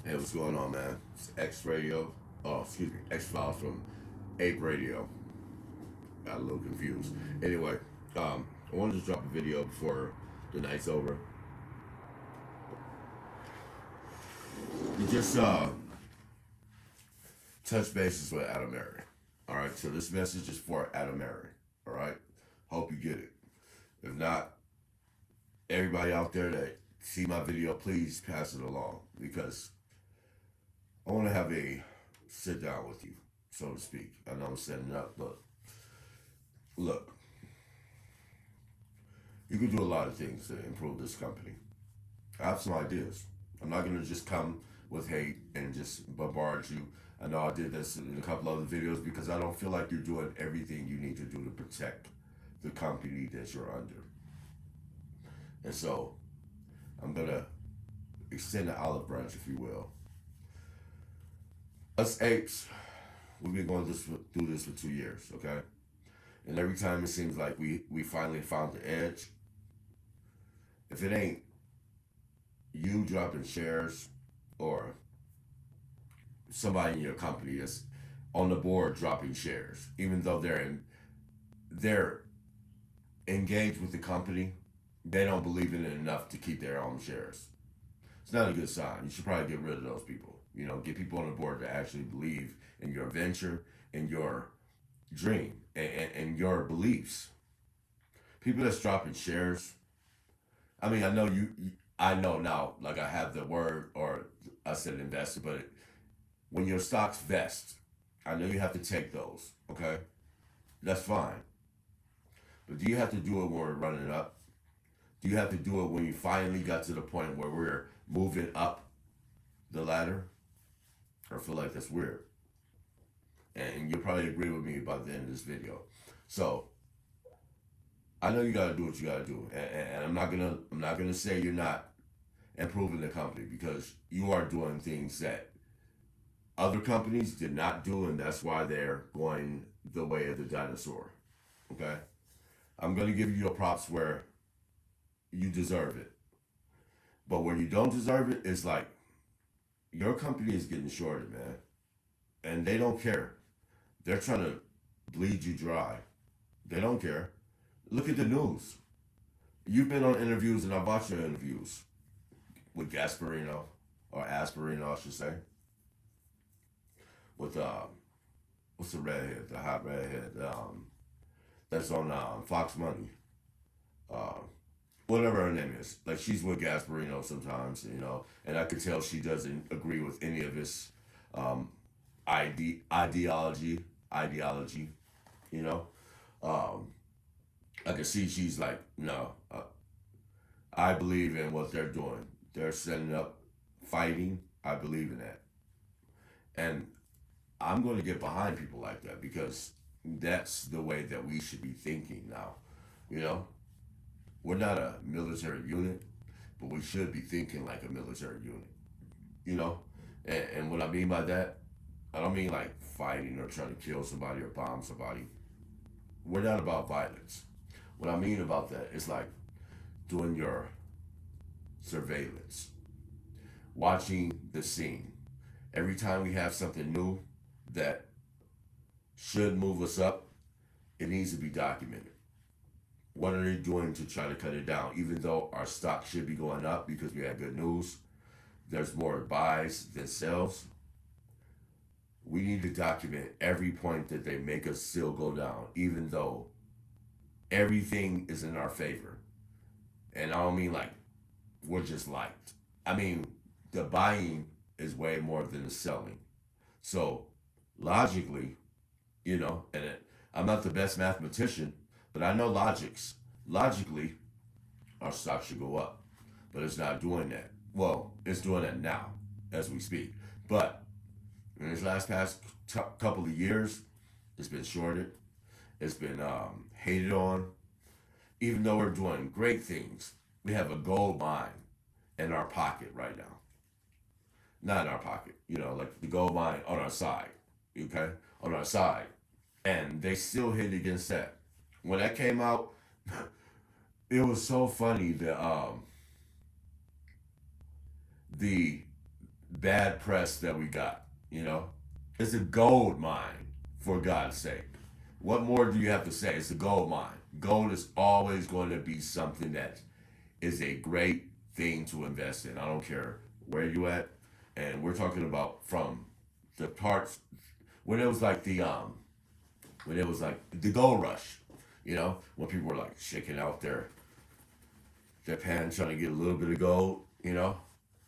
Hey, what's going on, man? It's X Radio. Oh, excuse me, X Files from Ape Radio. Got a little confused. Anyway, I wanted to drop a video before the night's over. You just touch bases with Adam Mary. All right, so this message is for Adam Mary. All right, hope you get it. If not, everybody out there that see my video, please pass it along because I want to have a sit down with you, so to speak. I know I'm setting it up, but look, you can do a lot of things to improve this company. I have some ideas. I'm not going to just come with hate and just bombard you. I know I did this in a couple other videos because I don't feel like you're doing everything you need to do to protect the company that you're under. And so I'm going to extend the olive branch, if you will. Us apes, we've been going through this for 2 years, okay? And every time it seems like we finally found the edge, if it ain't you dropping shares or somebody in your company that's on the board dropping shares, even though they're engaged with the company, they don't believe in it enough to keep their own shares. It's not a good sign. You should probably get rid of those people. You know, get people on the board that actually believe in your venture, in your dream, and your beliefs. People that's dropping shares. I mean, I know I know now, like I have the word, or I said investor, but when your stocks vest, I know you have to take those, okay? That's fine. But do you have to do it when we're running up? Do you have to do it when you finally got to the point where we're moving up the ladder? I feel like that's weird. And you'll probably agree with me by the end of this video. So I know you gotta do what you gotta do. And I'm not gonna say you're not improving the company because you are doing things that other companies did not do, and that's why they're going the way of the dinosaur. Okay? I'm gonna give you your props where you deserve it. But when you don't deserve it, it's like your company is getting shorted, man. And they don't care. They're trying to bleed you dry. They don't care. Look at the news. You've been on interviews, and I've watched your interviews with Gasparino, or Asperino, I should say, with what's the redhead, the hot redhead, that's on Fox Money, uh, whatever her name is. Like she's with Gasparino sometimes, and I could tell she doesn't agree with any of his um, ideology, you know. Um, I can see she's like, no, I believe in what they're doing. They're setting up fighting. I believe in that. And I'm going to get behind people like that because that's the way that we should be thinking now. You know, we're not a military unit, but we should be thinking like a military unit. You know, and what I mean by that, I don't mean like fighting or trying to kill somebody or bomb somebody. We're not about violence. What I mean about that is like doing your surveillance, watching the scene. Every time we have something new that should move us up, it needs to be documented. What are they doing to try to cut it down? Even though our stock should be going up because we had good news, there's more buys than sells. We need to document every point that they make us still go down, even though everything is in our favor. And I don't mean like we're just liked. I mean, the buying is way more than the selling. So logically, I'm not the best mathematician, but I know logics. Logically, our stock should go up, but it's not doing that. Well, it's doing that now as we speak. But in this past couple of years, it's been shorted. It's been hated on. Even though we're doing great things, we have a gold mine in our pocket right now. Not in our pocket, like the gold mine on our side, okay? On our side. And they still hit against that. When that came out, it was so funny that the bad press that we got. You know, it's a gold mine, for God's sake. What more do you have to say? It's a gold mine. Gold is always going to be something that is a great thing to invest in. I don't care where you at, and we're talking about from the parts when it was like when it was like the gold rush. You know, when people were like shaking out their pants trying to get a little bit of gold. You know,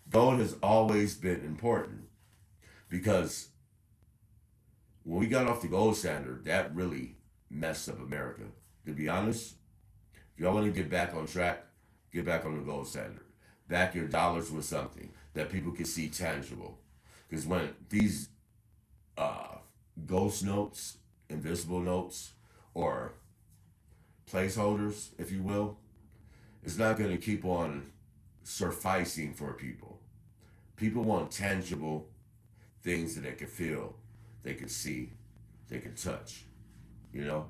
gold has always been important because when we got off the gold standard, that really messed up America. To be honest, if y'all want to get back on track, get back on the gold standard. Back your dollars with something that people can see tangible. Because when these uh, ghost notes, invisible notes, or placeholders, if you will, it's not going to keep on sufficing for people. People want tangible things that they can feel, they can see, they can touch. You know,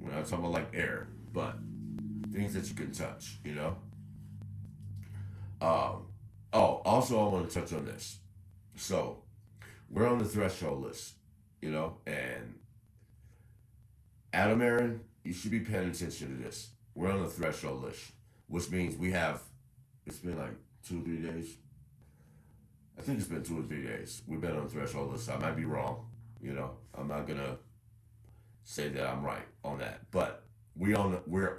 we're not talking about like air, but things that you can touch. You know. Um, oh, also I want to touch on this. So we're on the threshold list. You know, and Aron, you should be paying attention to this. We're on the threshold list, which means we have. It's been like 2 or 3 days. I think it's been 2 or 3 days. We've been on the threshold list. I might be wrong. You know, I'm not gonna say that I'm right on that, but we're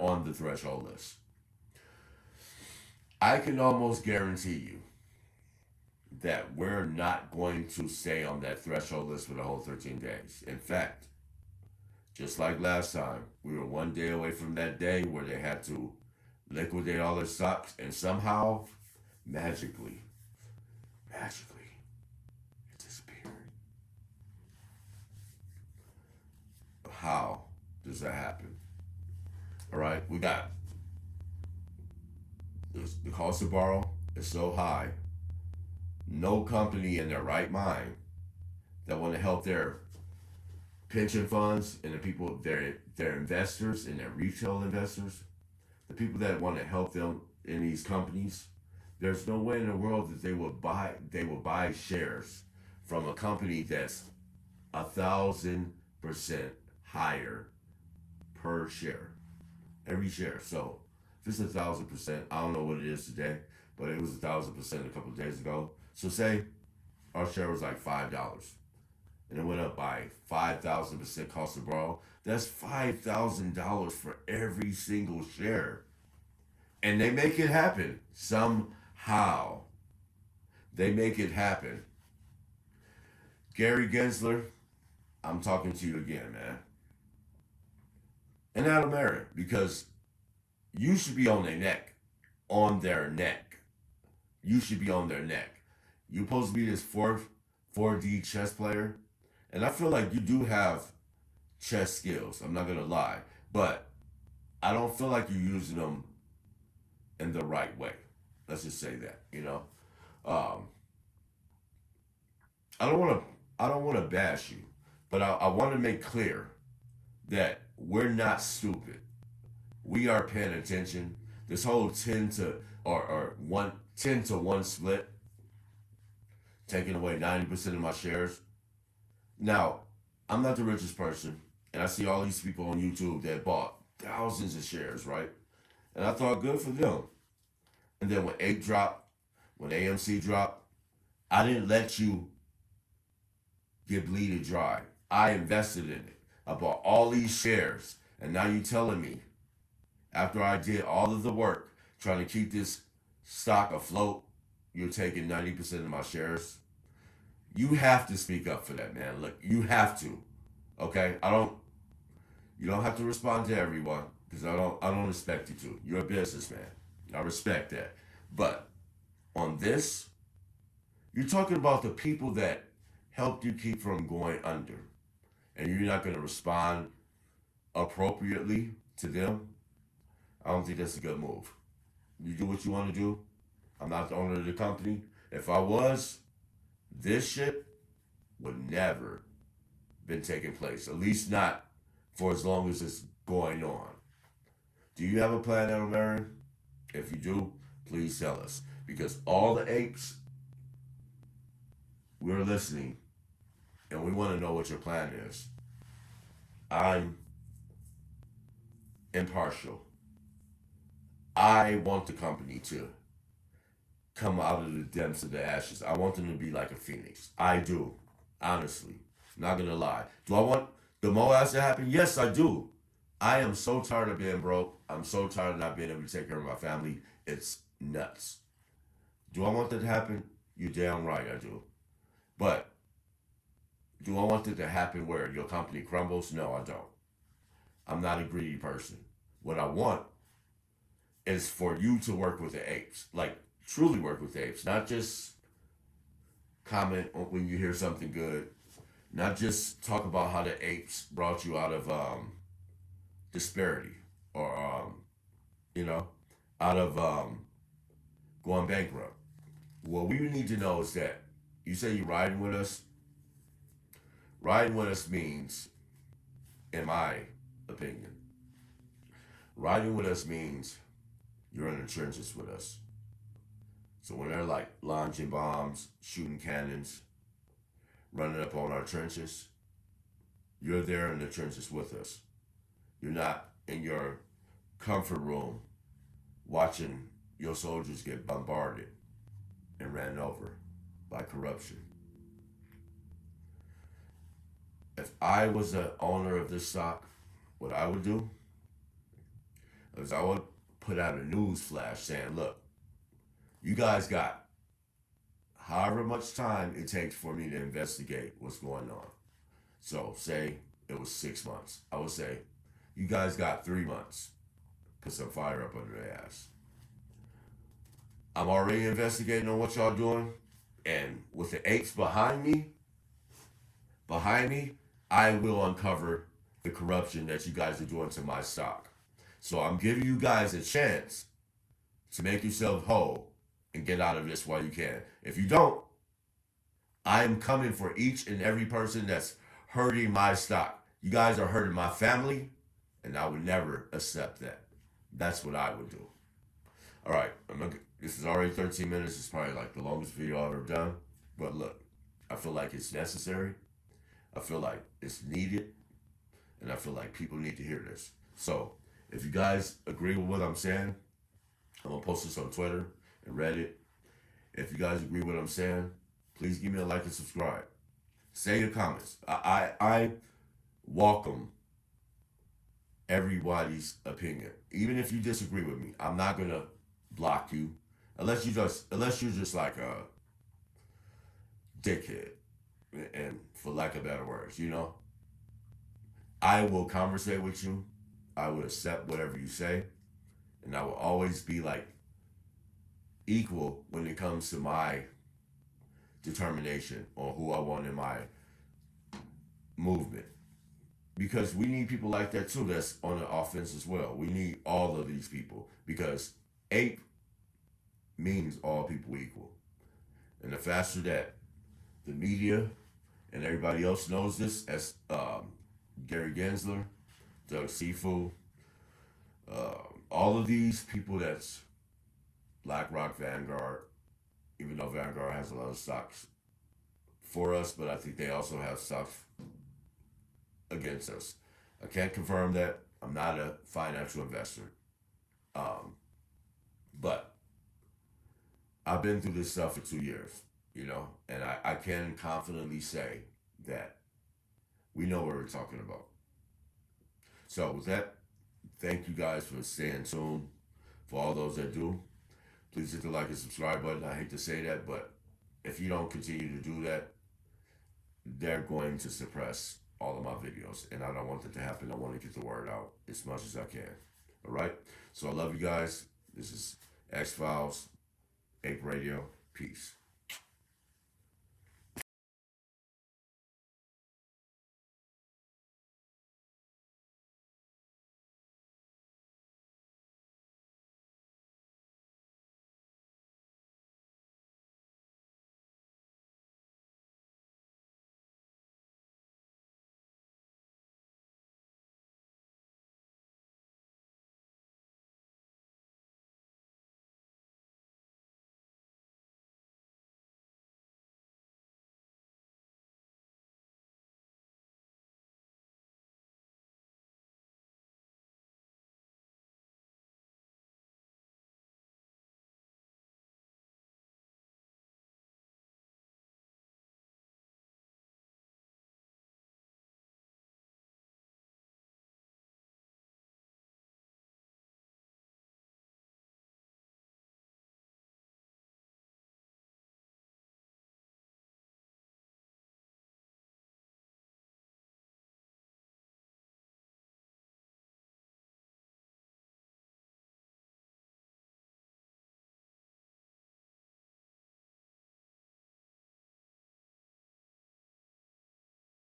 on the threshold list. I can almost guarantee you that we're not going to stay on that threshold list for the whole 13 days. In fact, just like last time, we were one day away from that day where they had to liquidate all their stocks, and somehow, magically, it disappeared. How does that happen? All right, we got the cost to borrow is so high. No company in their right mind that want to help their pension funds and the people, their investors and their retail investors, the people that want to help them in these companies, there's no way in the world that they will buy shares from a company that's 1,000% higher per share, every share. So if it's 1,000%, I don't know what it is today, but it was 1,000% a couple of days ago. So say our share was like $5, and it went up by 5,000% cost to borrow. That's $5,000 for every single share, and they make it happen somehow. They make it happen. Gary Gensler, I'm talking to you again, man. And Adam Aron, because you should be on their neck. On their neck. You should be on their neck. You're supposed to be this 4D chess player. And I feel like you do have chess skills. I'm not going to lie. But I don't feel like you're using them in the right way. Let's just say that, you know. Um, I don't want to bash you, but I want to make clear that we're not stupid. We are paying attention. This whole 10 to or 1 10 to 1 split, taking away 90% of my shares. Now, I'm not the richest person, and I see all these people on YouTube that bought thousands of shares, right? And I thought good for them. And then when 8 dropped, when AMC dropped, I didn't let you get bleeded dry. I invested in it. I bought all these shares, and now you telling me after I did all of the work trying to keep this stock afloat, you're taking 90% of my shares. You have to speak up for that, man. Look, you have to. Okay? You don't have to respond to everyone because I don't expect you to. You're a businessman. I respect that. But on this, you're talking about the people that helped you keep from going under. And you're not going to respond appropriately to them. I don't think that's a good move. You do what you want to do. I'm not the owner of the company. If I was, this shit would never been taking place. At least not for as long as it's going on. Do you have a plan, Aaron? If you do, please tell us. Because all the apes we're listening and we want to know what your plan is. I'm impartial. I want the company to come out of the depths of the ashes. I want them to be like a phoenix. I do. Honestly. Not gonna lie. Do I want the Moabs to happen? Yes, I do. I am so tired of being broke. I'm so tired of not being able to take care of my family. It's nuts. Do I want that to happen? You're damn right I do. But do I want it to happen where your company crumbles? No, I don't. I'm not a greedy person. What I want is for you to work with the apes. Like, truly work with the apes. Not just comment when you hear something good. Not just talk about how the apes brought you out of disparity or, you know, out of going bankrupt. What we need to know is that you say you're riding with us. Riding with us means, in my opinion, riding with us means you're in the trenches with us. So when they're like launching bombs, shooting cannons, running up on our trenches, you're there in the trenches with us. You're not in your comfort room watching your soldiers get bombarded and ran over by corruption. If I was the owner of this stock, what I would do is I would put out a news flash saying, look, you guys got however much time it takes for me to investigate what's going on. So say it was 6 months. I would say, you guys got 3 months. Put some fire up under their ass. I'm already investigating on what y'all doing. And with the apes behind me, I will uncover the corruption that you guys are doing to my stock. So I'm giving you guys a chance to make yourself whole and get out of this while you can. If you don't, I'm coming for each and every person that's hurting my stock. You guys are hurting my family, and I would never accept that. That's what I would do. All right, this is already 13 minutes. It's probably like the longest video I've ever done. But look, I feel like it's necessary. I feel like it's needed. And I feel like people need to hear this. So, if you guys agree with what I'm saying, I'm going to post this on Twitter and Reddit. If you guys agree with what I'm saying, please give me a like and subscribe. Say your comments. I welcome everybody's opinion. Even if you disagree with me, I'm not going to block you. Unless you're just like a dickhead. And for lack of better words, I will conversate with you. I will accept whatever you say. And I will always be like equal when it comes to my determination on who I want in my movement. Because we need people like that too that's on the offense as well. We need all of these people because ape means all people equal. And the faster that the media and everybody else knows this, as Gary Gensler, Doug Seafood, all of these people that's BlackRock, Vanguard, even though Vanguard has a lot of stocks for us, but I think they also have stocks against us. I can't confirm that. I'm not a financial investor. But I've been through this stuff for 2 years, and I can confidently say that we know what we're talking about. So with that, thank you guys for staying tuned. For all those that do, please hit the like and subscribe button. I hate to say that, but if you don't continue to do that, they're going to suppress all of my videos, and I don't want that to happen. I want to get the word out as much as I can. All right? So I love you guys. This is X Files, Ape Radio. Peace.